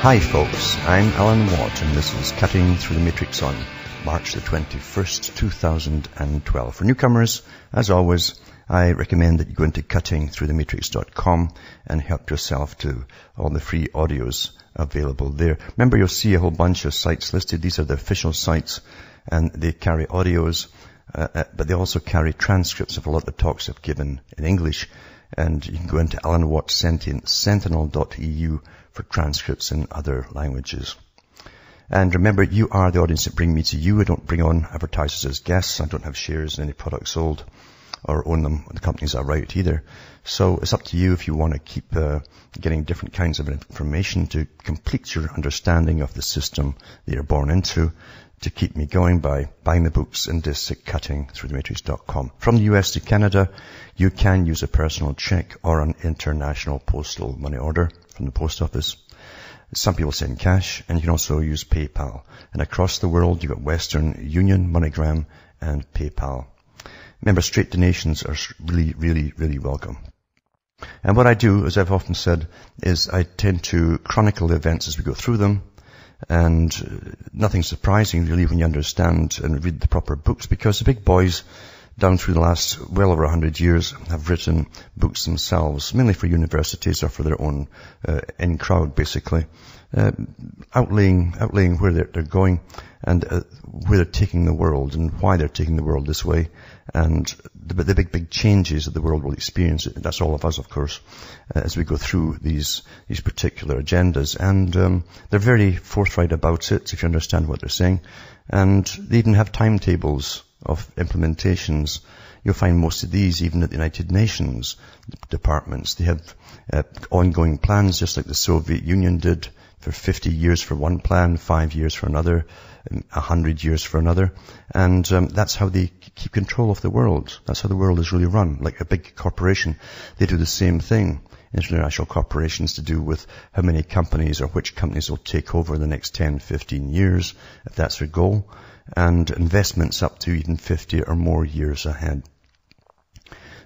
Hi folks, I'm Alan Watt and this is Cutting Through the Matrix on March the 21st, 2012. For newcomers, as always, I recommend that you go into cuttingthroughthematrix.com and help yourself to all the free audios available there. Remember, you'll see a whole bunch of sites listed. These are the official sites and they carry audios, but they also carry transcripts of a lot of the talks I've given in English. And you can go into Alan Watt Sentinel.eu for transcripts in other languages. And remember, you are the audience that bring me to you. I don't bring on advertisers as guests. I don't have shares in any product sold or own them. The companies I write either. So it's up to you if you want to keep getting different kinds of information to complete your understanding of the system that you're born into, to keep me going by buying the books and this at cuttingthroughthematrix.com. From the US to Canada, you can use a personal check or an international postal money order from the post office. Some people send cash, and you can also use PayPal. And across the world, you've got Western Union, MoneyGram, and PayPal. Remember, straight donations are really welcome. And what I do, as I've often said, is I tend to chronicle the events as we go through them. And nothing surprising, really, when you understand and read the proper books, because the big boys down through the last well over 100 years have written books themselves, mainly for universities or for their own in-crowd, basically, outlaying where they're going and where they're taking the world and why they're taking the world this way, and the big changes that the world will experience. That's all of us, of course, as we go through these particular agendas. And they're very forthright about it, if you understand what they're saying. And they even have timetables of implementations. You'll find most of these even at the United Nations departments. They have ongoing plans, just like the Soviet Union did, for 50 years for one plan, 5 years for another, 100 years for another. And that's how they keep control of the world. That's how the world is really run, like a big corporation. They do the same thing. International corporations to do with how many companies or which companies will take over in the next 10, 15 years, if that's their goal, and investments up to even 50 or more years ahead.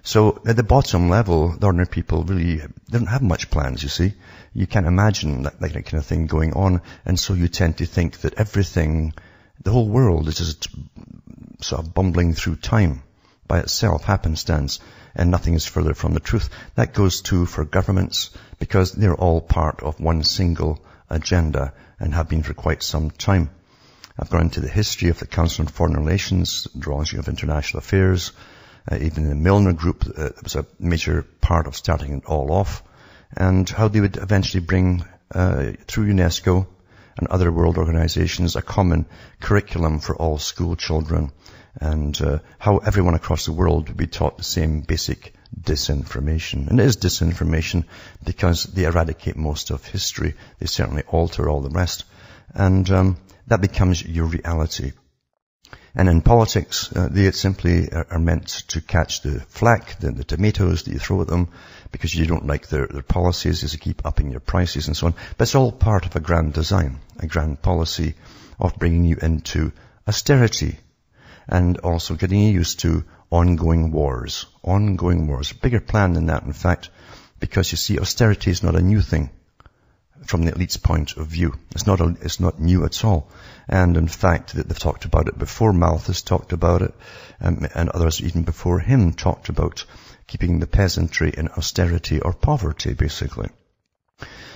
So at the bottom level, the ordinary people really don't have much plans, you see. You can't imagine that kind of thing going on, and so you tend to think that everything, the whole world is just sort of bumbling through time by itself, happenstance, and nothing is further from the truth. That goes too for governments, because they're all part of one single agenda and have been for quite some time. I've gone into the history of the Council on Foreign Relations, Drawing of International Affairs, even the Milner Group was a major part of starting it all off, and how they would eventually bring, through UNESCO and other world organizations, a common curriculum for all school children, and how everyone across the world would be taught the same basic disinformation. And it is disinformation because they eradicate most of history. They certainly alter all the rest. And that becomes your reality. And in politics, they simply are meant to catch the flack, the tomatoes that you throw at them, because you don't like their policies, is to keep upping your prices and so on. But it's all part of a grand design, a grand policy of bringing you into austerity, and also getting you used to ongoing wars. Bigger plan than that, in fact, because you see, austerity is not a new thing from the elite's point of view. It's not new at all. And in fact, they've talked about it before. Malthus talked about it, and others even before him talked about keeping the peasantry in austerity or poverty, basically.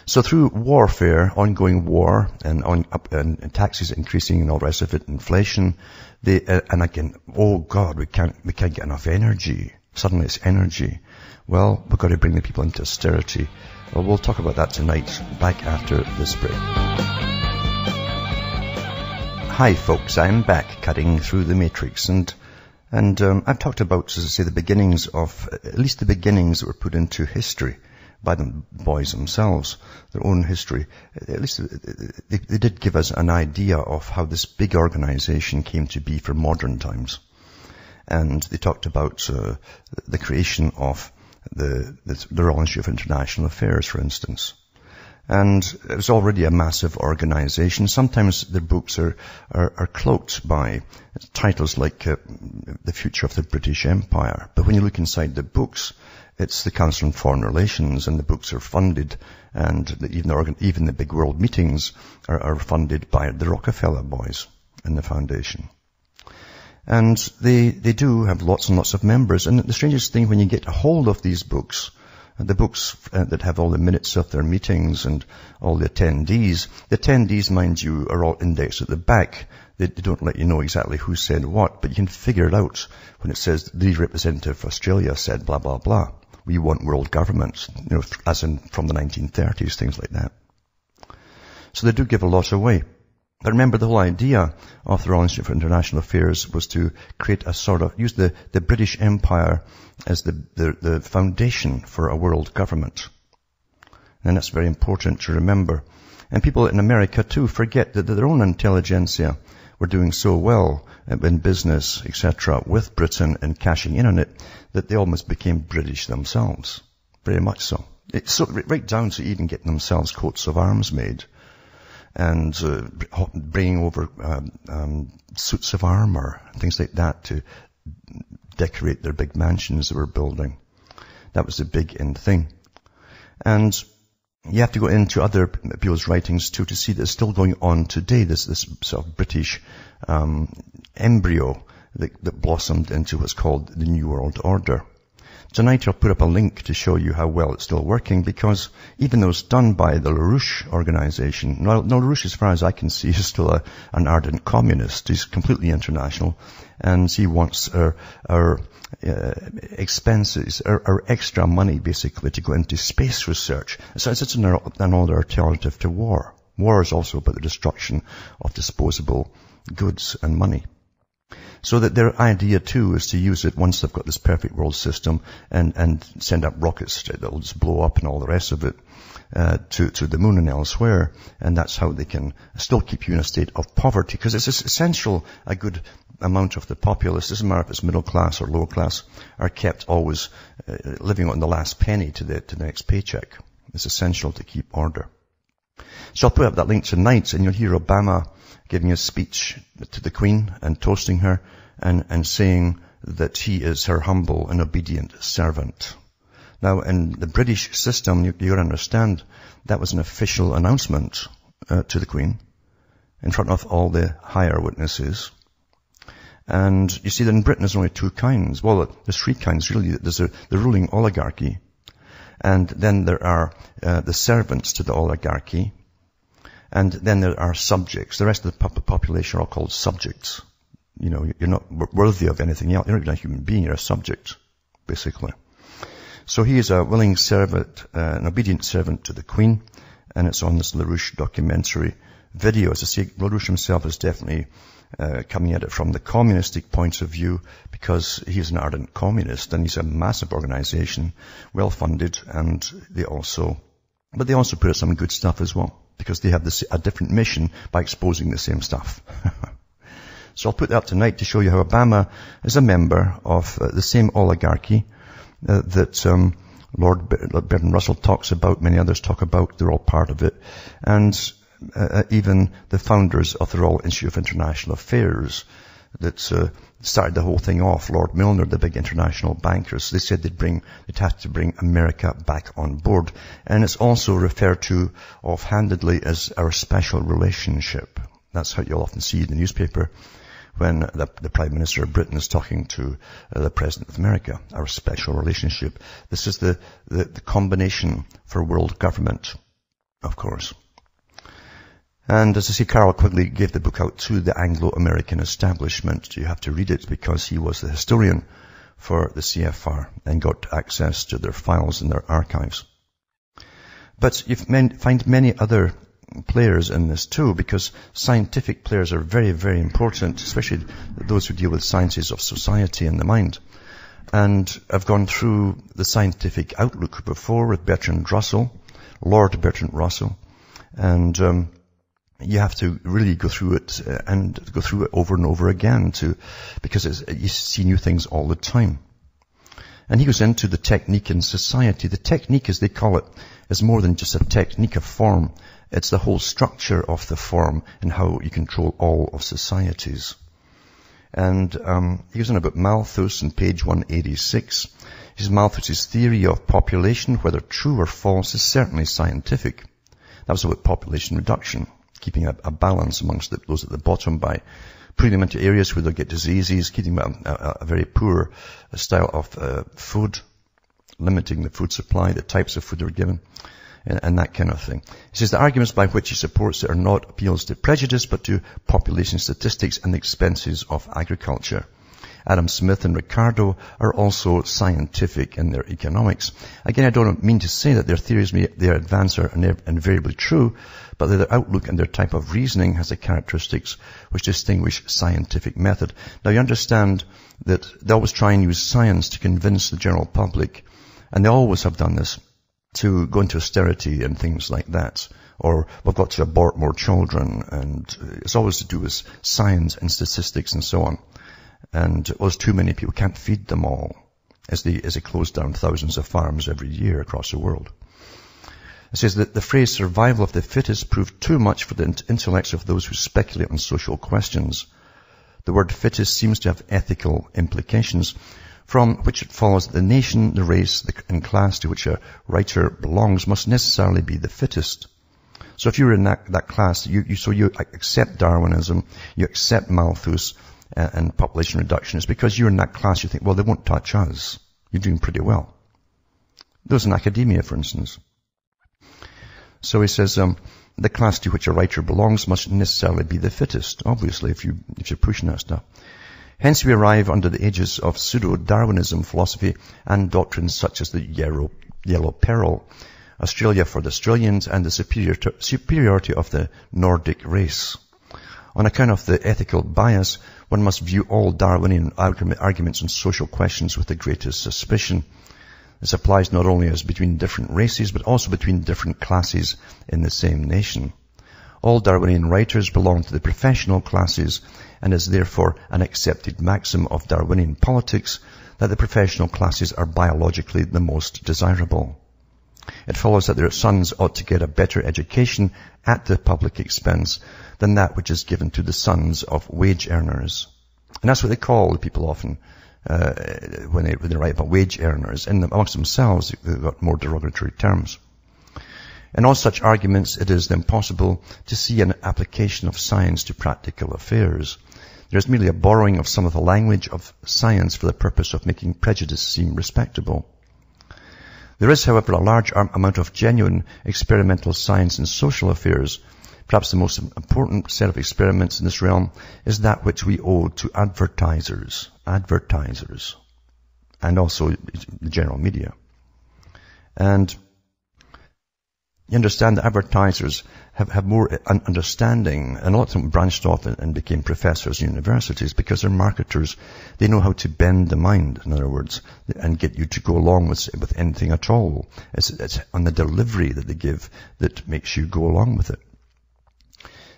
So through warfare, ongoing war, and taxes increasing and all the rest of it, inflation, and again, oh God, we can't get enough energy. Suddenly it's energy. Well, we've got to bring the people into austerity. Well, we'll talk about that tonight, back after this break. Hi folks, I'm back cutting through the matrix, and I've talked about, as I say, the beginnings of, at least the beginnings that were put into history by the boys themselves, their own history. At least they did give us an idea of how this big organization came to be for modern times. And they talked about the creation of the Royal Institute of International Affairs, for instance. And it was already a massive organization. Sometimes their books are cloaked by titles like The Future of the British Empire. But when you look inside the books, It's the Council on Foreign Relations, and the books are funded, and even the big world meetings are funded by the Rockefeller boys in the foundation. And they do have lots and lots of members. And the strangest thing, when you get a hold of these books, the books that have all the minutes of their meetings and all the attendees, mind you, are all indexed at the back. They don't let you know exactly who said what, but you can figure it out when it says the representative of Australia said blah, blah, blah. We want world government, as in from the 1930s, things like that. So they do give a lot away. But remember, the whole idea of the Royal Institute for International Affairs was to create a sort of, use the British Empire as the foundation for a world government. And that's very important to remember. And people in America too forget that their own intelligentsia were doing so well in business, etc., with Britain and cashing in on it, that they almost became British themselves. Very much so. It's so right down to even getting themselves coats of arms made, and bringing over suits of armor, things like that, to decorate their big mansions they were building. That was the big end thing. And you have to go into other people's writings too to see that it's still going on today, this sort of British embryo that blossomed into what's called the New World Order. Tonight I'll put up a link to show you how well it's still working, because even though it's done by the LaRouche organization, now LaRouche, as far as I can see, is still an ardent communist. He's completely international, and he wants our expenses, our extra money basically, to go into space research. So it's another alternative to war. War is also about the destruction of disposable goods and money. So that their idea too is to use it once they've got this perfect world system and send up rockets that'll just blow up and all the rest of it to the moon and elsewhere. And that's how they can still keep you in a state of poverty, because it's essential a good amount of the populace, doesn't matter if it's middle class or lower class, are kept always living on the last penny to the next paycheck. It's essential to keep order. So I'll put up that link tonight, and you'll hear Obama giving a speech to the Queen and toasting her and saying that he is her humble and obedient servant. Now, in the British system, you got to understand, that was an official announcement to the Queen in front of all the higher witnesses. And you see that in Britain there's only two kinds. Well, there's three kinds really. There's the ruling oligarchy, and then there are the servants to the oligarchy, and then there are subjects. The rest of the population are all called subjects. You're not worthy of anything else. You're not even a human being. You're a subject, basically. So he is a willing servant, an obedient servant to the Queen, and it's on this LaRouche documentary video. As I say, LaRouche himself is definitely coming at it from the communistic point of view, because he's an ardent communist, and he's a massive organization, well funded, and they also put out some good stuff as well, because they have a different mission by exposing the same stuff. So I'll put that up tonight to show you how Obama is a member of the same oligarchy that Lord Bertrand Russell talks about, many others talk about. They're all part of it. And even the founders of the Royal Institute of International Affairs that started the whole thing off, Lord Milner, the big international bankers, they said they'd have to bring America back on board. And it's also referred to offhandedly as our special relationship. That's how you'll often see in the newspaper when the Prime Minister of Britain is talking to the President of America, our special relationship. This is the combination for world government, of course. And as I say, Carroll Quigley gave the book out to the Anglo-American establishment. You have to read it because he was the historian for the CFR and got access to their files and their archives. But you find many other players in this too, because scientific players are very, very important, especially those who deal with sciences of society and the mind. And I've gone through the scientific outlook before with Bertrand Russell, Lord Bertrand Russell, and you have to really go through it over and over again because you see new things all the time. And he goes into the technique in society. The technique, as they call it, is more than just a technique of form. It's the whole structure of the form and how you control all of societies. And he goes on about Malthus on page 186. He says Malthus's theory of population, whether true or false, is certainly scientific. That was about population reduction, keeping a balance amongst those at the bottom by putting them into areas where they'll get diseases, keeping them a very poor style of food, limiting the food supply, the types of food they were given, and that kind of thing. He says the arguments by which he supports it are not appeals to prejudice, but to population statistics and the expenses of agriculture. Adam Smith and Ricardo are also scientific in their economics. Again, I don't mean to say that their theories, their advance are invariably true, but their outlook and their type of reasoning has the characteristics which distinguish scientific method. Now, you understand that they always try and use science to convince the general public, and they always have done this, to go into austerity and things like that. Or we've got to abort more children, and it's always to do with science and statistics and so on. And there's too many people, can't feed them all, as they close down thousands of farms every year across the world. It says that the phrase survival of the fittest proved too much for the intellects of those who speculate on social questions. The word fittest seems to have ethical implications, from which it follows that the nation, the race, and class to which a writer belongs must necessarily be the fittest. So if you're in that class, you accept Darwinism, you accept Malthus and population reduction. It's because you're in that class, you think, well, they won't touch us. You're doing pretty well. Those in academia, for instance. So he says, the class to which a writer belongs must necessarily be the fittest, obviously, if you're pushing that stuff. Hence we arrive under the aegis of pseudo-Darwinism philosophy and doctrines such as the yellow peril, Australia for the Australians, and the superiority of the Nordic race. On account of the ethical bias, one must view all Darwinian arguments on social questions with the greatest suspicion. This applies not only as between different races, but also between different classes in the same nation. All Darwinian writers belong to the professional classes, and is therefore an accepted maxim of Darwinian politics that the professional classes are biologically the most desirable. It follows that their sons ought to get a better education at the public expense than that which is given to the sons of wage earners. And that's what they call the people often when they write about wage earners. And amongst themselves, they've got more derogatory terms. In all such arguments, it is then possible to see an application of science to practical affairs. There is merely a borrowing of some of the language of science for the purpose of making prejudice seem respectable. There is, however, a large amount of genuine experimental science in social affairs. Perhaps the most important set of experiments in this realm is that which we owe to advertisers, and also the general media. And you understand that advertisers have more understanding, and a lot of them branched off and became professors in universities because they're marketers. They know how to bend the mind, in other words, and get you to go along with anything at all. It's on the delivery that they give that makes you go along with it.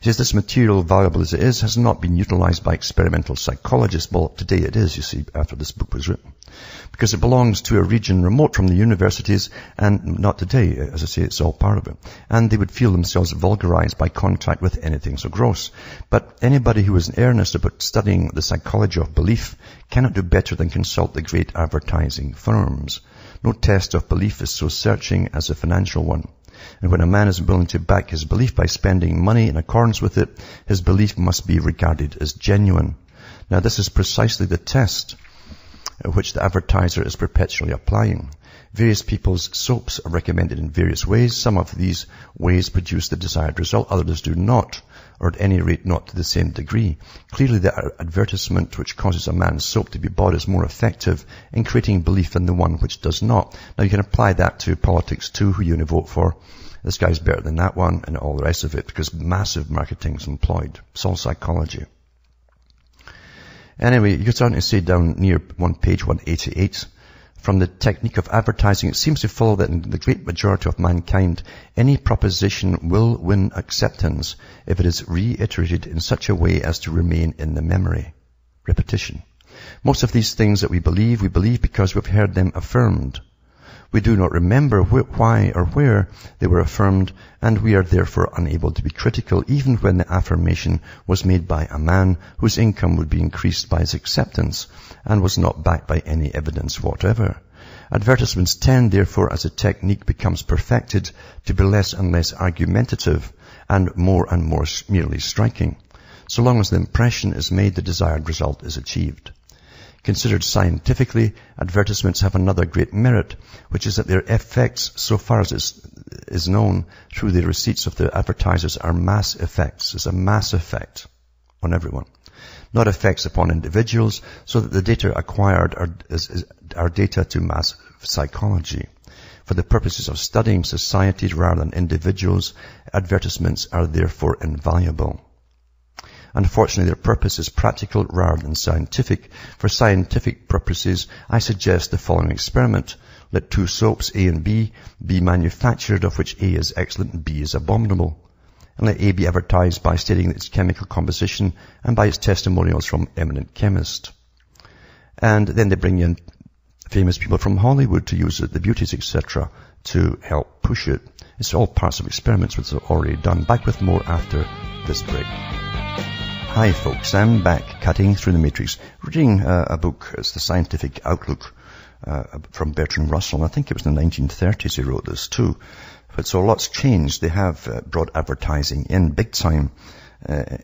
He says this material, valuable as it is, has not been utilized by experimental psychologists. Well, today it is, you see, after this book was written. Because it belongs to a region remote from the universities, and not today, as I say, it's all part of it. And they would feel themselves vulgarized by contact with anything so gross. But anybody who is in earnest about studying the psychology of belief cannot do better than consult the great advertising firms. No test of belief is so searching as a financial one. And when a man is willing to back his belief by spending money in accordance with it, his belief must be regarded as genuine. Now, this is precisely the test which the advertiser is perpetually applying. Various people's soaps are recommended in various ways. Some of these ways produce the desired result, others do not, or at any rate not to the same degree. Clearly, the advertisement which causes a man's soap to be bought is more effective in creating belief than the one which does not. Now, you can apply that to politics too, who you vote for. This guy's better than that one, and all the rest of it, because massive marketing is employed. It's all psychology. Anyway, you're starting to say down near page 188, from the technique of advertising, it seems to follow that in the great majority of mankind, any proposition will win acceptance if it is reiterated in such a way as to remain in the memory. Repetition. Most of these things that we believe because we've heard them affirmed. We do not remember why or where they were affirmed, and we are therefore unable to be critical even when the affirmation was made by a man whose income would be increased by his acceptance and was not backed by any evidence whatever. Advertisements tend, therefore, as a technique becomes perfected, to be less and less argumentative and more merely striking. So long as the impression is made, the desired result is achieved. Considered scientifically, advertisements have another great merit, which is that their effects, so far as is known through the receipts of the advertisers, are mass effects. It's a mass effect on everyone, not effects upon individuals, so that the data acquired are data to mass psychology. For the purposes of studying society rather than individuals, advertisements are therefore invaluable. Unfortunately, their purpose is practical rather than scientific. For scientific purposes, I suggest the following experiment. Let two soaps, A and B, be manufactured, of which A is excellent and B is abominable. And let A be advertised by stating its chemical composition and by its testimonials from eminent chemists. And then they bring in famous people from Hollywood to use it, the beauties, etc., to help push it. It's all parts of experiments which are already done. Back with more after this break. Hi folks, I'm back cutting through the matrix, reading a book. It's The Scientific Outlook from Bertrand Russell. I think it was in the 1930s he wrote this too. But so lots changed. They have brought advertising in big time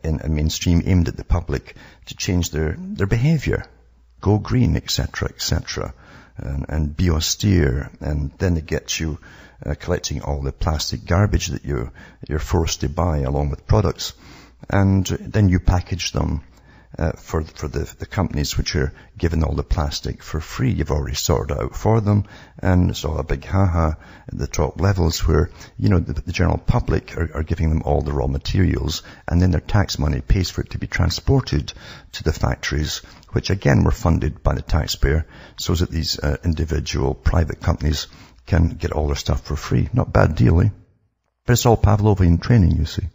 in mainstream, aimed at the public to change their behavior. Go green, etc., etc., and be austere. And then it gets you collecting all the plastic garbage that you're forced to buy along with products. And then you package them for the companies which are giving all the plastic for free. You've already sorted it out for them, and it's all a big ha-ha at the top levels where, the general public are giving them all the raw materials, and then their tax money pays for it to be transported to the factories, which again were funded by the taxpayer, so that these individual private companies can get all their stuff for free. Not a bad deal, eh? But it's all Pavlovian training, you see.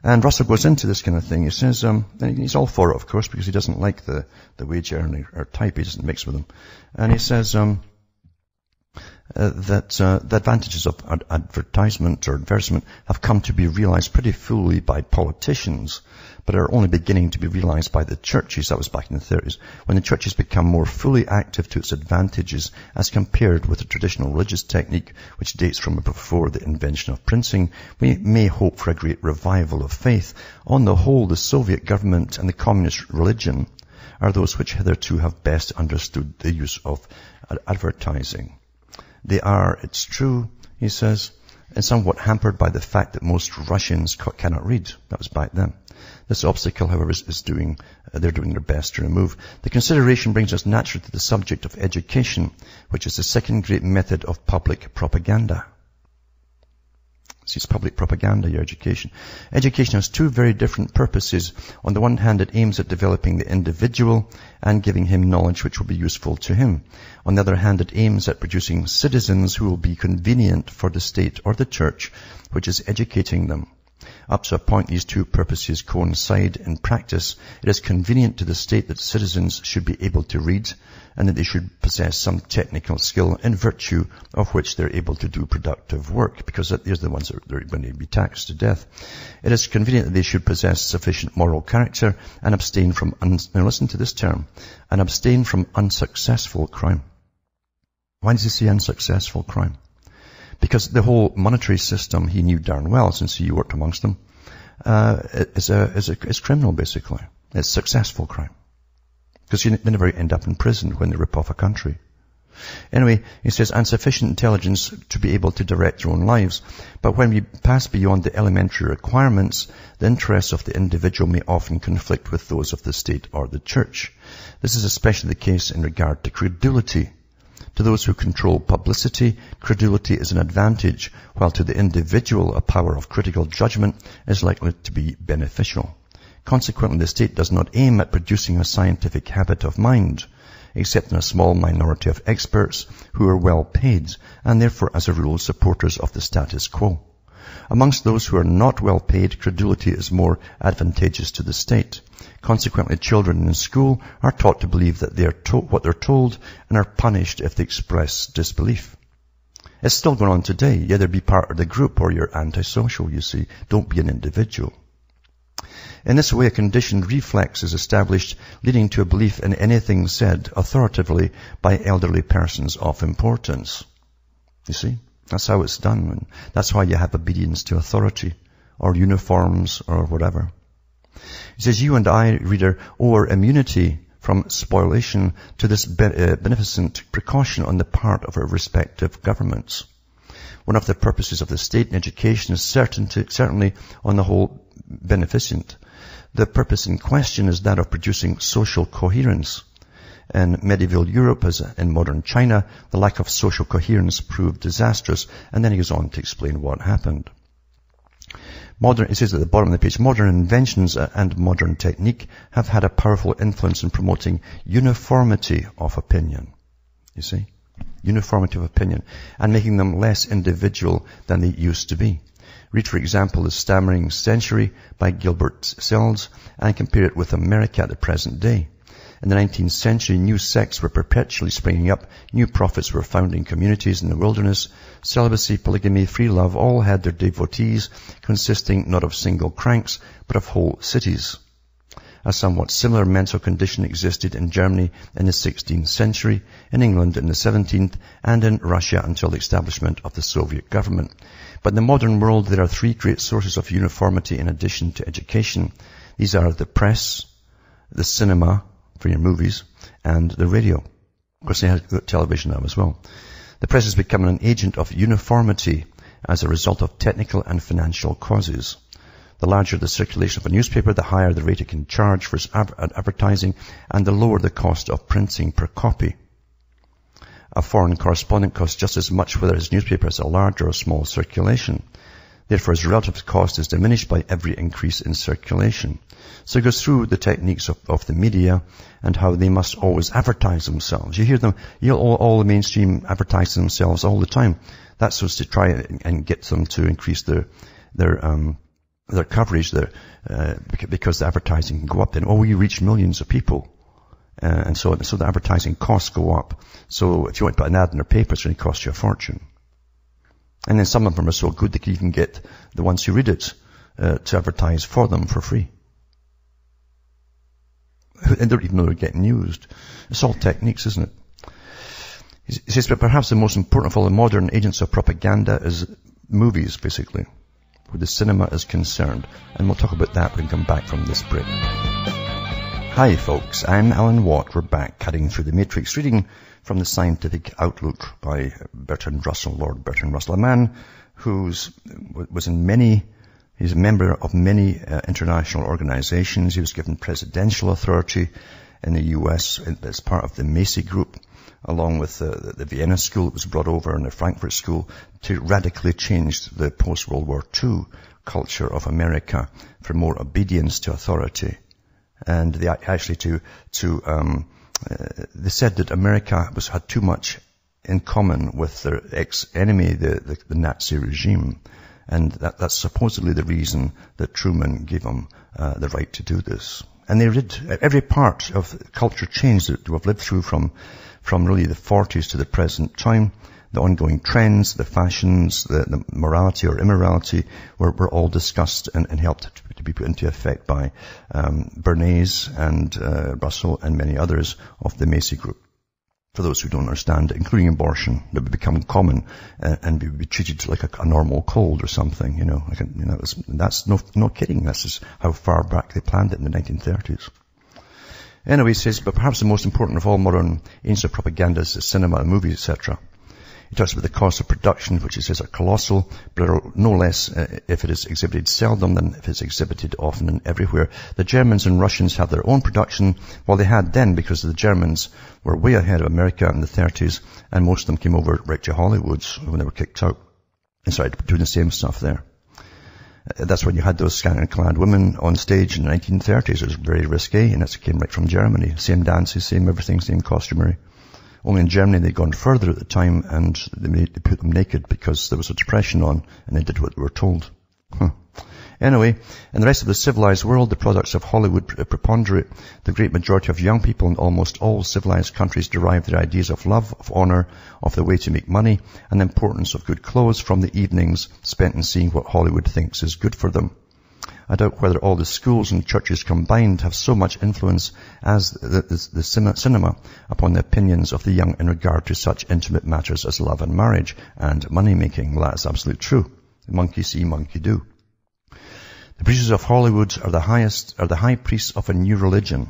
And Russell goes into this kind of thing. He says, he's all for it, of course, because he doesn't like the wage earner or type. He doesn't mix with them. And he says that the advantages of advertisement or advertisement have come to be realized pretty fully by politicians, but are only beginning to be realized by the churches. That was back in the 30s, when the churches become more fully active to its advantages as compared with the traditional religious technique, which dates from before the invention of printing. We may hope for a great revival of faith. On the whole, the Soviet government and the communist religion are those which hitherto have best understood the use of advertising. They are, it's true, he says, and somewhat hampered by the fact that most Russians cannot read. That was back then. This obstacle, however, they're doing their best to remove. The consideration brings us naturally to the subject of education, which is the second great method of public propaganda. See, it's public propaganda, your education. Education has two very different purposes. On the one hand, it aims at developing the individual and giving him knowledge which will be useful to him. On the other hand, it aims at producing citizens who will be convenient for the state or the church, which is educating them. Up to a point, these two purposes coincide in practice. It is convenient to the state that citizens should be able to read and that they should possess some technical skill in virtue of which they're able to do productive work, because they're the ones that are going to be taxed to death. It is convenient that they should possess sufficient moral character and abstain from, now listen to this term, and abstain from unsuccessful crime. Why does he say unsuccessful crime? Because the whole monetary system, he knew darn well, since he worked amongst them, is criminal, basically. It's successful crime. Because they never end up in prison when they rip off a country. Anyway, he says, and sufficient intelligence to be able to direct their own lives. But when we pass beyond the elementary requirements, the interests of the individual may often conflict with those of the state or the church. This is especially the case in regard to credulity. To those who control publicity, credulity is an advantage, while to the individual, a power of critical judgment is likely to be beneficial. Consequently, the state does not aim at producing a scientific habit of mind, except in a small minority of experts who are well paid, and therefore, as a rule, supporters of the status quo. Amongst those who are not well paid, credulity is more advantageous to the state. Consequently, children in school are taught to believe that they are what they're told and are punished if they express disbelief. It's still going on today. You either be part of the group or you're antisocial, you see. Don't be an individual. In this way, a conditioned reflex is established, leading to a belief in anything said authoritatively by elderly persons of importance. You see? That's how it's done. And that's why you have obedience to authority, or uniforms, or whatever. He says, you and I, reader, owe our immunity from spoliation to this beneficent precaution on the part of our respective governments. One of the purposes of the state in education is certainly on the whole beneficent. The purpose in question is that of producing social coherence. In medieval Europe, as in modern China, the lack of social coherence proved disastrous, and then he goes on to explain what happened. It says at the bottom of the page, modern inventions and modern technique have had a powerful influence in promoting uniformity of opinion. You see? Uniformity of opinion, and making them less individual than they used to be. Read, for example, The Stammering Century by Gilbert Sells, and compare it with America at the present day. In the 19th century, new sects were perpetually springing up, new prophets were founding communities in the wilderness, celibacy, polygamy, free love, all had their devotees, consisting not of single cranks, but of whole cities. A somewhat similar mental condition existed in Germany in the 16th century, in England in the 17th, and in Russia until the establishment of the Soviet government. But in the modern world, there are three great sources of uniformity in addition to education. These are the press, the cinema, for your movies, and the radio. Of course, they have television now as well. The press is becoming an agent of uniformity as a result of technical and financial causes. The larger the circulation of a newspaper, the higher the rate it can charge for its advertising, and the lower the cost of printing per copy. A foreign correspondent costs just as much whether his newspaper has a large or a small circulation. Therefore, his relative cost is diminished by every increase in circulation. So he goes through the techniques of the media and how they must always advertise themselves. You hear them, all the mainstream advertise themselves all the time. That's just to try and get them to increase their coverage, because the advertising can go up. Then, we reach millions of people. And so the advertising costs go up. So if you want to put an ad in their paper, it's going to cost you a fortune. And then some of them are so good they can even get the ones who read it to advertise for them for free. And they don't even know they're getting used. It's all techniques, isn't it? He says, but perhaps the most important of all the modern agents of propaganda is movies, basically, where the cinema is concerned. And we'll talk about that when we come back from this break. Hi folks, I'm Alan Watt. We're back cutting through the matrix, reading from the Scientific Outlook by Bertrand Russell, Lord Bertrand Russell, a man he's a member of many international organizations. He was given presidential authority in the U.S. as part of the Macy Group, along with the Vienna School that was brought over and the Frankfurt School, to radically change the post-World War II culture of America for more obedience to authority. And they actually they said that America had too much in common with their ex-enemy, the Nazi regime. And that's supposedly the reason that Truman gave them the right to do this. And they did every part of culture change that we've lived through from really the 40s to the present time. The ongoing trends, the fashions, the morality or immorality were all discussed and helped to be put into effect by Bernays and Russell and many others of the Macy Group. For those who don't understand, including abortion, that would become common and would be treated like a normal cold or something, that's no kidding. That's just how far back they planned it in the 1930s. Anyway, he says, but perhaps the most important of all modern agents of propaganda is the cinema, movies, etc. He talks about the cost of production, which he says are colossal, but are no less if it is exhibited seldom than if it's exhibited often and everywhere. The Germans and Russians have their own production, while they had then, because the Germans were way ahead of America in the 30s, and most of them came over right to Hollywood when they were kicked out and started doing the same stuff there. That's when you had those scantily-clad women on stage in the 1930s. It was very risque, and that came right from Germany. Same dances, same everything, same costumery. Only in Germany they'd gone further at the time, and they put them naked because there was a depression on, and they did what they were told. Anyway, in the rest of the civilized world, the products of Hollywood preponderate. The great majority of young people in almost all civilized countries derive their ideas of love, of honor, of the way to make money, and the importance of good clothes from the evenings spent in seeing what Hollywood thinks is good for them. I doubt whether all the schools and churches combined have so much influence as the cinema upon the opinions of the young in regard to such intimate matters as love and marriage and money-making. Well, that's absolutely true. Monkey see, monkey do. The producers of Hollywood are the high priests of a new religion.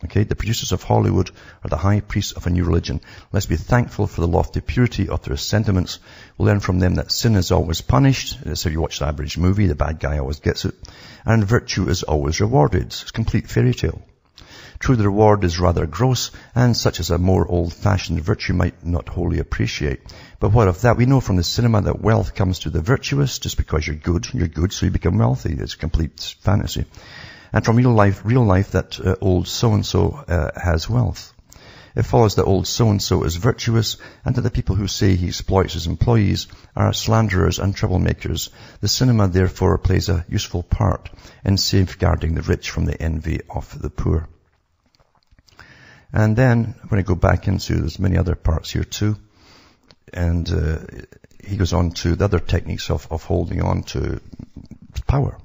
Okay, the producers of Hollywood are the high priests of a new religion. Let's be thankful for the lofty purity of their sentiments. We'll learn from them that sin is always punished. So you watch the average movie, the bad guy always gets it. And virtue is always rewarded. It's a complete fairy tale. True, the reward is rather gross, and such as a more old-fashioned virtue might not wholly appreciate. But what of that? We know from the cinema that wealth comes to the virtuous. Just because you're good, so you become wealthy. It's complete fantasy. And from real life that old so-and-so has wealth. It follows that old so-and-so is virtuous, and that the people who say he exploits his employees are slanderers and troublemakers. The cinema, therefore, plays a useful part in safeguarding the rich from the envy of the poor. And then, I'm going to go back into, there's many other parts here too, and he goes on to the other techniques of holding on to power.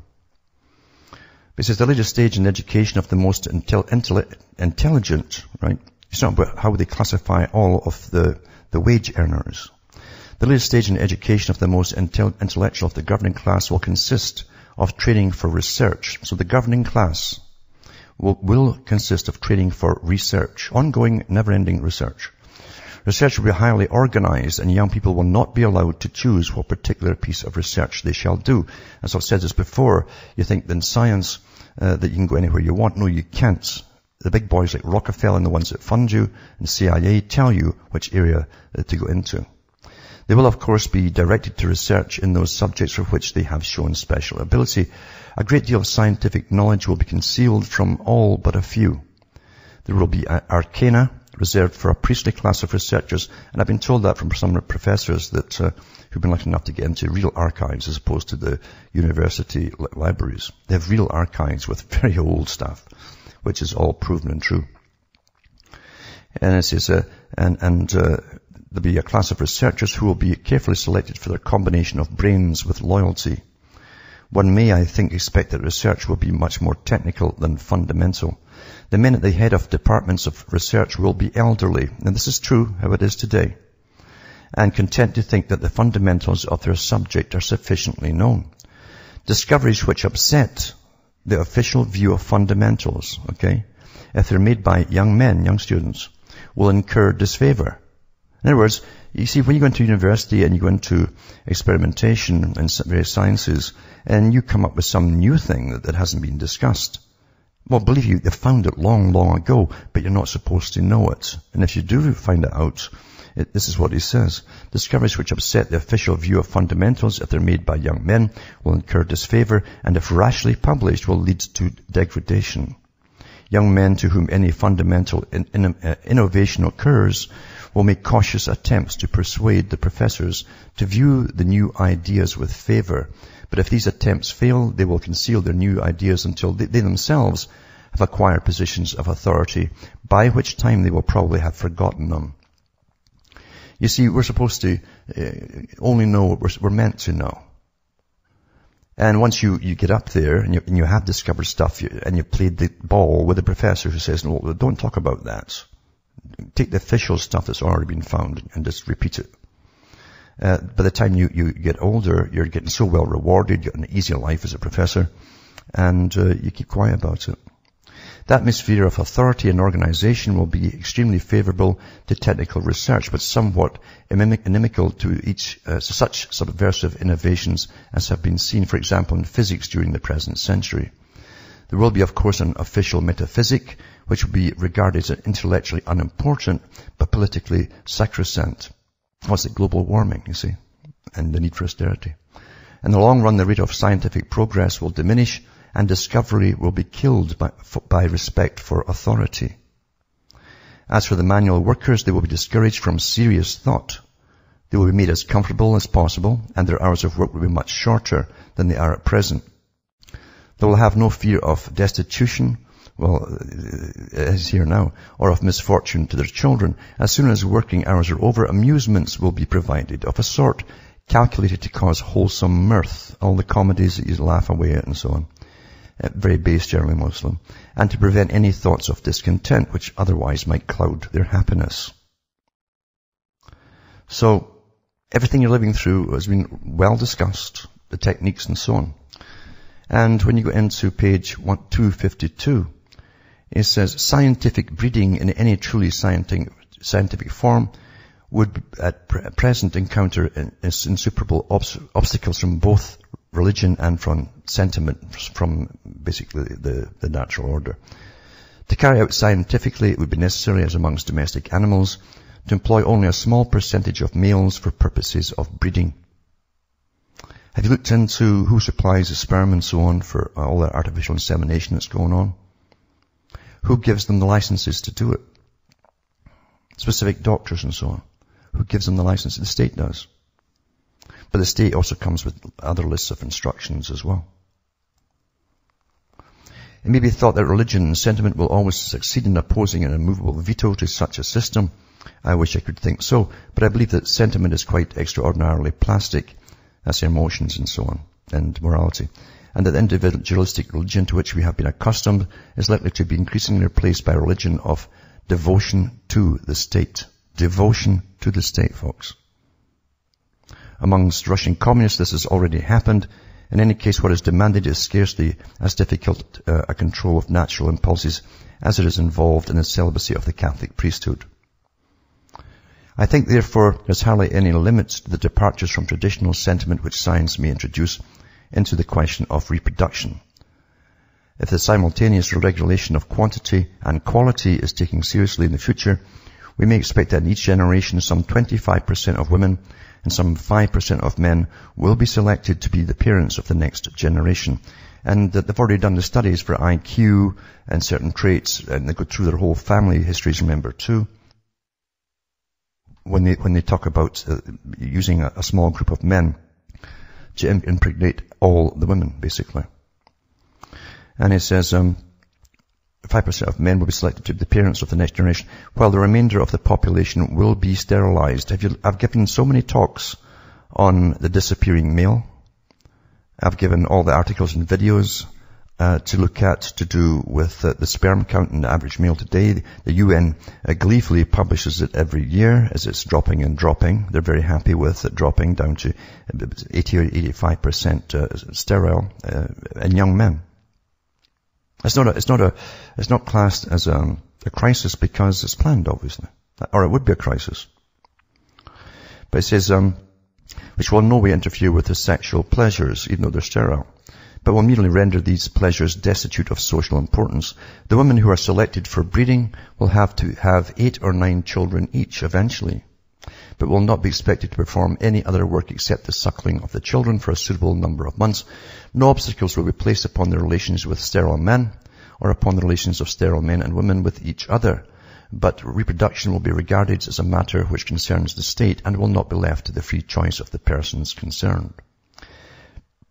He says the latest stage in education of the most intelligent, right? It's not about how they classify all of the wage earners. The latest stage in education of the most intellectual of the governing class will consist of training for research. So the governing class will consist of training for research, ongoing, never-ending research. Research will be highly organized, and young people will not be allowed to choose what particular piece of research they shall do. As I've said this before, you think that in science that you can go anywhere you want. No, you can't. The big boys like Rockefeller and the ones that fund you and CIA tell you which area to go into. They will, of course, be directed to research in those subjects for which they have shown special ability. A great deal of scientific knowledge will be concealed from all but a few. There will be arcana reserved for a priestly class of researchers, and I've been told that from some professors that who've been lucky enough to get into real archives as opposed to the university libraries. They have real archives with very old stuff, which is all proven and true. And it says, there'll be a class of researchers who will be carefully selected for their combination of brains with loyalty. One may, I think, expect that research will be much more technical than fundamental. The men at the head of departments of research will be elderly, and this is true how it is today, and content to think that the fundamentals of their subject are sufficiently known. Discoveries which upset the official view of fundamentals, okay, if they're made by young men, young students, will incur disfavor. In other words, you see, when you go into university and you go into experimentation and various sciences, and you come up with some new thing that hasn't been discussed, well, believe you, they found it long, long ago, but you're not supposed to know it. And if you do find it out, this is what he says. Discoveries which upset the official view of fundamentals, if they're made by young men, will incur disfavor, and if rashly published, will lead to degradation. Young men to whom any fundamental innovation occurs will make cautious attempts to persuade the professors to view the new ideas with favor. But if these attempts fail, they will conceal their new ideas until they themselves have acquired positions of authority, by which time they will probably have forgotten them. You see, we're supposed to only know what we're meant to know. And once you get up there and you have discovered stuff and you played the ball with the professor who says, no, don't talk about that. Take the official stuff that's already been found and just repeat it. By the time you get older, you're getting so well rewarded, you get an easier life as a professor, and you keep quiet about it. The atmosphere of authority and organization will be extremely favorable to technical research, but somewhat inimical to such subversive innovations as have been seen, for example, in physics during the present century. There will be, of course, an official metaphysic, which will be regarded as intellectually unimportant, but politically sacrosanct. What's it? Global warming, you see, and the need for austerity. In the long run, the rate of scientific progress will diminish, and discovery will be killed by respect for authority. As for the manual workers, they will be discouraged from serious thought. They will be made as comfortable as possible, and their hours of work will be much shorter than they are at present. They will have no fear of destitution, well, as here now, or of misfortune to their children. As soon as working hours are over, amusements will be provided of a sort calculated to cause wholesome mirth, all the comedies that you laugh away at and so on. very base, generally Muslim, and to prevent any thoughts of discontent which otherwise might cloud their happiness. So, everything you're living through has been well discussed, the techniques and so on. And when you go into page 252, it says, scientific breeding in any truly scientific form would at present encounter insuperable obstacles from both religion and from sentiment, from basically the natural order. To carry out scientifically, it would be necessary, as amongst domestic animals, to employ only a small percentage of males for purposes of breeding. Have you looked into who supplies the sperm and so on for all the artificial insemination that's going on? Who gives them the licenses to do it? Specific doctors and so on. Who gives them the license? The state does. But the state also comes with other lists of instructions as well. It may be thought that religion and sentiment will always succeed in opposing an immovable veto to such a system. I wish I could think so, but I believe that sentiment is quite extraordinarily plastic. That's emotions and so on, and morality. And that individualistic religion to which we have been accustomed is likely to be increasingly replaced by a religion of devotion to the state. Devotion to the state, folks. Amongst Russian communists, this has already happened. In any case, what is demanded is scarcely as difficult a control of natural impulses as it is involved in the celibacy of the Catholic priesthood. I think, therefore, there's hardly any limits to the departures from traditional sentiment which science may introduce into the question of reproduction. If the simultaneous regulation of quantity and quality is taken seriously in the future, we may expect that in each generation some 25% of women and some 5% of men will be selected to be the parents of the next generation. And that they've already done the studies for IQ and certain traits, and they go through their whole family histories, remember, too. When they talk about using a small group of men to impregnate all the women, basically. And it says 5% of men will be selected to be the parents of the next generation, while the remainder of the population will be sterilized. I've given so many talks on the disappearing male. I've given all the articles and videos to look at to do with the sperm count in the average male today. The UN gleefully publishes it every year as it's dropping and dropping. They're very happy with it dropping down to 80 or 85% sterile in young men. It's not classed as a crisis because it's planned, obviously. Or it would be a crisis. But it says, which will in no way interfere with the sexual pleasures, even though they're sterile, but will merely render these pleasures destitute of social importance. The women who are selected for breeding will have to have 8 or 9 children each eventually, but will not be expected to perform any other work except the suckling of the children for a suitable number of months. No obstacles will be placed upon their relations with sterile men, or upon the relations of sterile men and women with each other, but reproduction will be regarded as a matter which concerns the state and will not be left to the free choice of the persons concerned.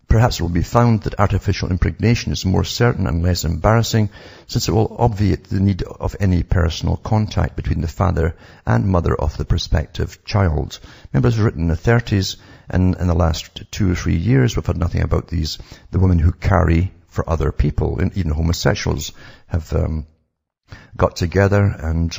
Perhaps it will be found that artificial impregnation is more certain and less embarrassing, since it will obviate the need of any personal contact between the father and mother of the prospective child. Remember, it was written in the 30s, and in the last 2 or 3 years, we've had nothing about the women who carry for other people. And even homosexuals have got together and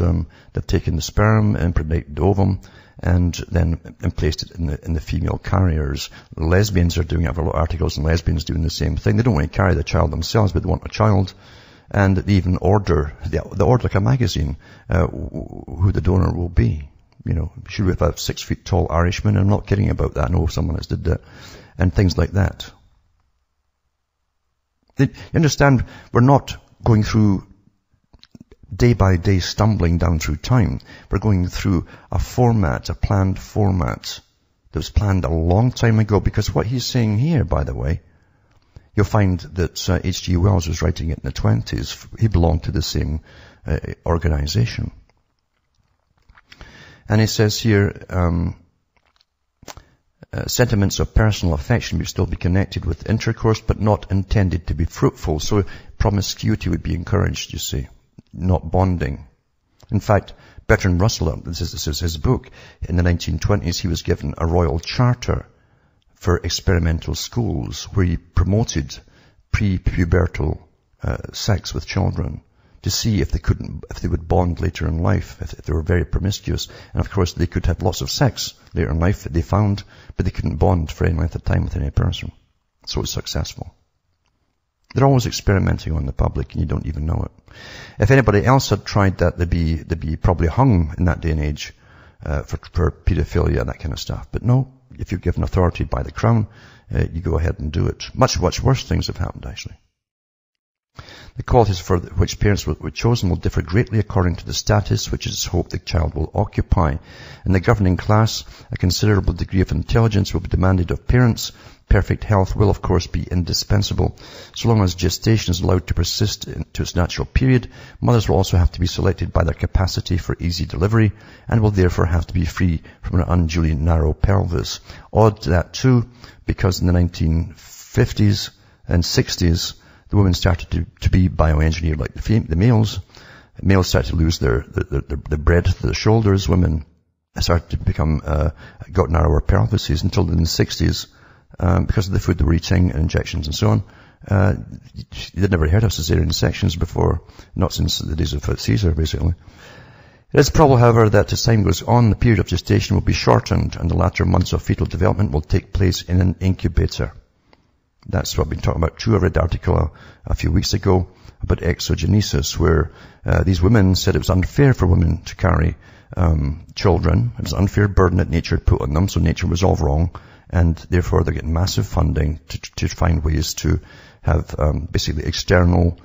they've taken the sperm, impregnated the ovum, and then placed it in the female carriers. Lesbians are doing it. I've a lot of articles on lesbians doing the same thing. They don't want to carry the child themselves, but they want a child. And they even order like a magazine, who the donor will be. You know, should we have a 6 feet tall Irishman? I'm not kidding about that. I know someone has did that. And things like that. You understand, we're not going through day by day stumbling down through time. We're going through a planned format that was planned a long time ago, because what he's saying here, by the way, you'll find that H.G. Wells was writing it in the 20s. He belonged to the same organization. And it says here, sentiments of personal affection may still be connected with intercourse, but not intended to be fruitful. So promiscuity would be encouraged, you see, not bonding. In fact, Bertrand Russell, this is his book, in the 1920s, he was given a royal charter for experimental schools where he promoted pre-pubertal sex with children to see if they would bond later in life, if they were very promiscuous. And of course, they could have lots of sex later in life that they found, but they couldn't bond for any length of time with any person. So it's successful. They're always experimenting on the public, and you don't even know it. If anybody else had tried that, they'd be probably hung in that day and age for pedophilia and that kind of stuff. But no, if you're given authority by the Crown, you go ahead and do it. Much worse things have happened, actually. The qualities for which parents were chosen will differ greatly according to the status which it is hoped the child will occupy. In the governing class, a considerable degree of intelligence will be demanded of parents. Perfect health will, of course, be indispensable. So long as gestation is allowed to persist to its natural period, mothers will also have to be selected by their capacity for easy delivery and will therefore have to be free from an unduly narrow pelvis. Odd that too, because in the 1950s and 60s, the women started to be bioengineered like the males. Males started to lose their breadth to their shoulders. Women started to become, got narrower pelvises until in the 60s, because of the food they were eating and injections and so on. They'd never heard of cesarean sections before, not since the days of Caesar, basically. It is probable, however, that as time goes on, the period of gestation will be shortened and the latter months of fetal development will take place in an incubator. That's what I've been talking about too. I read an article a few weeks ago about exogenesis, where these women said it was unfair for women to carry children. It was an unfair burden that nature had put on them, so nature was all wrong, and therefore they're getting massive funding to find ways to have basically external,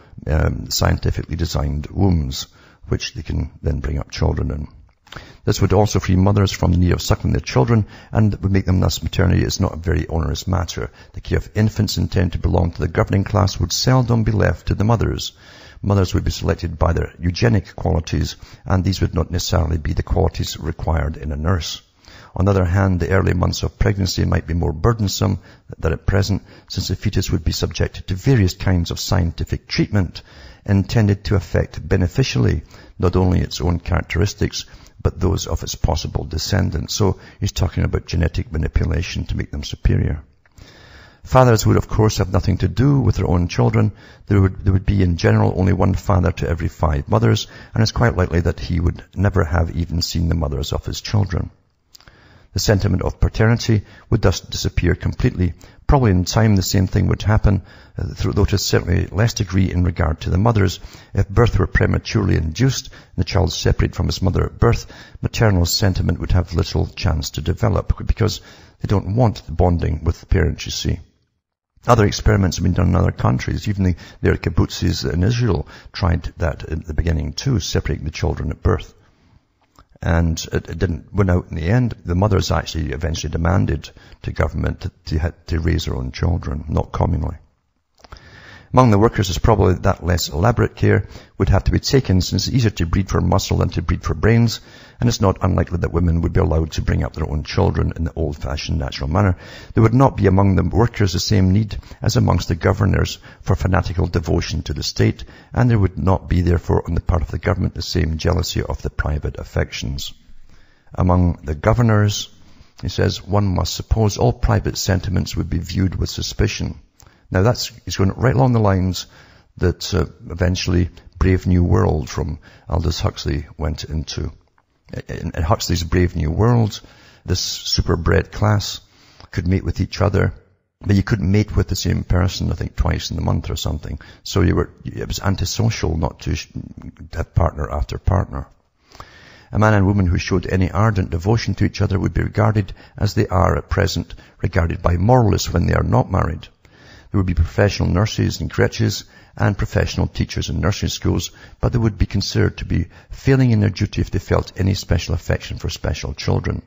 scientifically designed wombs, which they can then bring up children in. This would also free mothers from the need of suckling their children and would make them thus maternity is not a very onerous matter. The care of infants intended to belong to the governing class would seldom be left to the mothers. Mothers would be selected by their eugenic qualities, and these would not necessarily be the qualities required in a nurse. On the other hand, the early months of pregnancy might be more burdensome than at present, since the fetus would be subjected to various kinds of scientific treatment intended to affect beneficially not only its own characteristics, but those of its possible descendants. So he's talking about genetic manipulation to make them superior. Fathers would, of course, have nothing to do with their own children. There would be, in general, only one father to every 5 mothers, and it's quite likely that he would never have even seen the mothers of his children. The sentiment of paternity would thus disappear completely. Probably in time the same thing would happen, though to a certainly less degree in regard to the mothers. If birth were prematurely induced and the child separated from his mother at birth, maternal sentiment would have little chance to develop because they don't want the bonding with the parents, you see. Other experiments have been done in other countries. Even their kibbutzes in Israel tried that at the beginning too, separating the children at birth. And it didn't win out in the end. The mothers actually eventually demanded to government to raise their own children, not communally. Among the workers, is probably that less elaborate care would have to be taken, since it's easier to breed for muscle than to breed for brains, and it's not unlikely that women would be allowed to bring up their own children in the old-fashioned natural manner. There would not be among the workers the same need as amongst the governors for fanatical devotion to the state, and there would not be, therefore, on the part of the government the same jealousy of the private affections. Among the governors, he says, one must suppose all private sentiments would be viewed with suspicion. Now he's going right along the lines that eventually Brave New World from Aldous Huxley went into. In Huxley's Brave New World, this super-bred class could mate with each other, but you couldn't mate with the same person, I think, twice in a month or something. So it was antisocial not to have partner after partner. A man and woman who showed any ardent devotion to each other would be regarded as they are at present regarded by moralists when they are not married. There would be professional nurses and creches and professional teachers in nursery schools, but they would be considered to be failing in their duty if they felt any special affection for special children.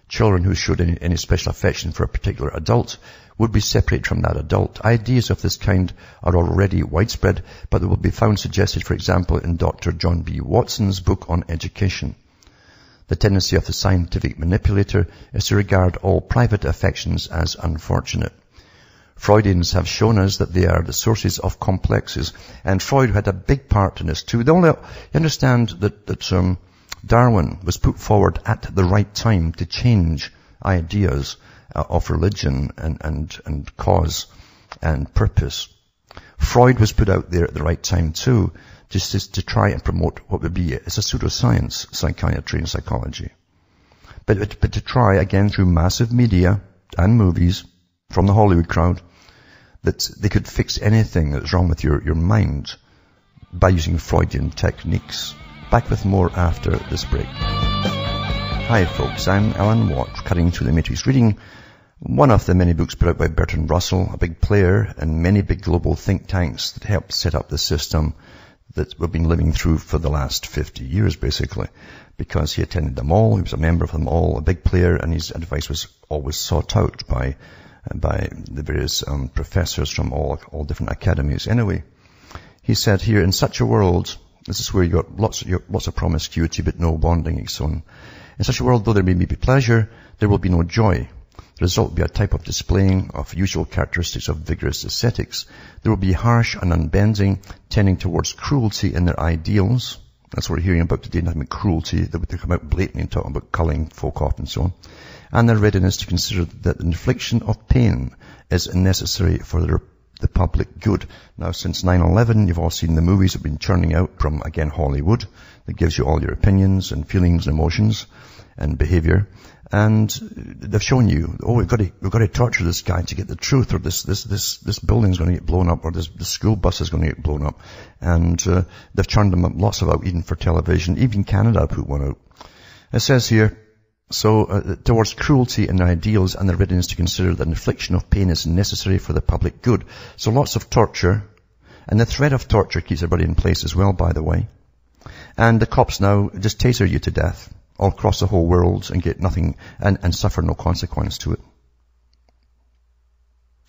Children who showed any special affection for a particular adult would be separated from that adult. Ideas of this kind are already widespread, but they will be found suggested, for example, in Dr. John B. Watson's book on education. The tendency of the scientific manipulator is to regard all private affections as unfortunate. Freudians have shown us that they are the sources of complexes, and Freud had a big part in this too. You understand that Darwin was put forward at the right time to change ideas of religion and cause and purpose. Freud was put out there at the right time too, just to try and promote what would be as a pseudoscience, psychiatry and psychology. But to try, again, through massive media and movies from the Hollywood crowd, that they could fix anything that's wrong with your mind by using Freudian techniques. Back with more after this break. Hi folks, I'm Alan Watt, Cutting Through the Matrix, reading one of the many books put out by Bertrand Russell, a big player in many big global think tanks that helped set up the system that we've been living through for the last 50 years, basically, because he attended them all, he was a member of them all, a big player, and his advice was always sought out by the various professors from all different academies. Anyway, he said here, in such a world, this is where you got lots of promiscuity but no bonding and so on. In such a world, though there may be pleasure, there will be no joy. The result will be a type of displaying of usual characteristics of vigorous ascetics. There will be harsh and unbending, tending towards cruelty in their ideals. That's what we're hearing about today, nothing but cruelty. They would come out blatantly and talking about culling folk off and so on. And their readiness to consider that the infliction of pain is necessary for the public good. Now, since 9/11, you've all seen the movies that have been churning out from, again, Hollywood, that gives you all your opinions and feelings and emotions and behavior. And they've shown you, we've got to torture this guy to get the truth, or this building's going to get blown up, or the school bus is going to get blown up. And they've churned them up lots of out, even for television. Even Canada put one out. It says here, towards cruelty in their ideals and their readiness to consider that infliction of pain is necessary for the public good. So lots of torture, and the threat of torture keeps everybody in place as well, by the way. And the cops now just taser you to death all across the whole world and get nothing and suffer no consequence to it.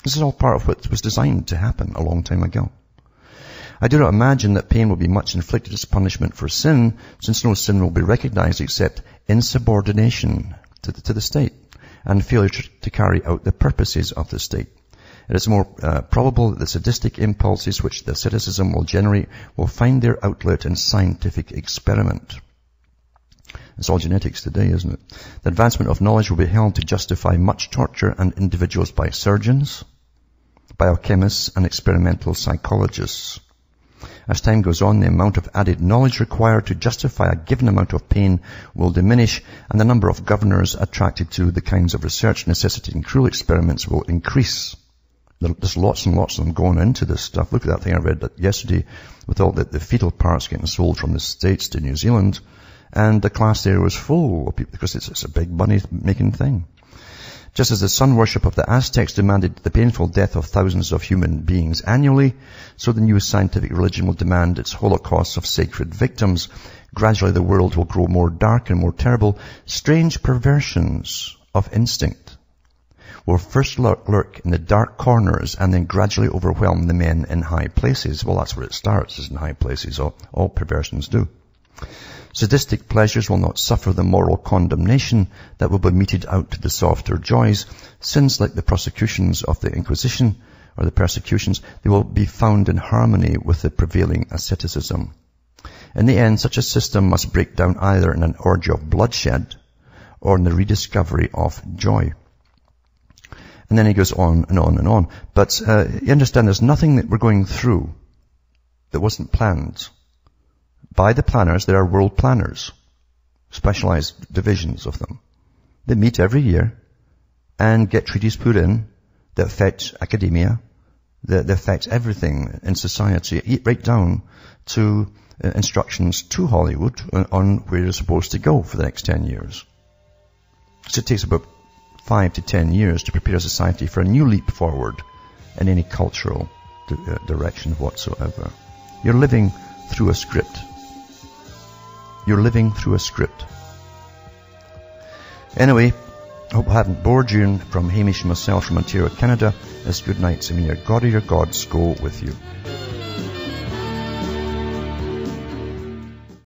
This is all part of what was designed to happen a long time ago. I do not imagine that pain will be much inflicted as punishment for sin, since no sin will be recognized except insubordination to the state and failure to carry out the purposes of the state. It is more probable that the sadistic impulses which the asceticism will generate will find their outlet in scientific experiment. It's all genetics today, isn't it? The advancement of knowledge will be held to justify much torture and individuals by surgeons, biochemists, and experimental psychologists. As time goes on, the amount of added knowledge required to justify a given amount of pain will diminish, and the number of governors attracted to the kinds of research necessitating cruel experiments will increase. There's lots and lots of them going into this stuff. Look at that thing I read yesterday with all the fetal parts getting sold from the States to New Zealand. And the class there was full of people because it's a big money-making thing. Just as the sun worship of the Aztecs demanded the painful death of thousands of human beings annually, so the new scientific religion will demand its holocausts of sacred victims. Gradually the world will grow more dark and more terrible. Strange perversions of instinct will first lurk in the dark corners and then gradually overwhelm the men in high places. Well, that's where it starts, is in high places. All perversions do. Sadistic pleasures will not suffer the moral condemnation that will be meted out to the softer joys. Sins like the prosecutions of the Inquisition or the persecutions, they will be found in harmony with the prevailing asceticism. In the end, such a system must break down either in an orgy of bloodshed or in the rediscovery of joy. And then he goes on and on and on. But you understand there's nothing that we're going through that wasn't planned. By the planners, there are world planners, specialized divisions of them. They meet every year and get treaties put in that affect academia, that affect everything in society, right down to instructions to Hollywood on where you're supposed to go for the next 10 years. So it takes about 5 to 10 years to prepare society for a new leap forward in any cultural direction whatsoever. You're living through a script. You're living through a script. Anyway, I hope I haven't bored you. From Hamish and myself from Ontario, Canada, it's good night. So may your God or your gods go with you.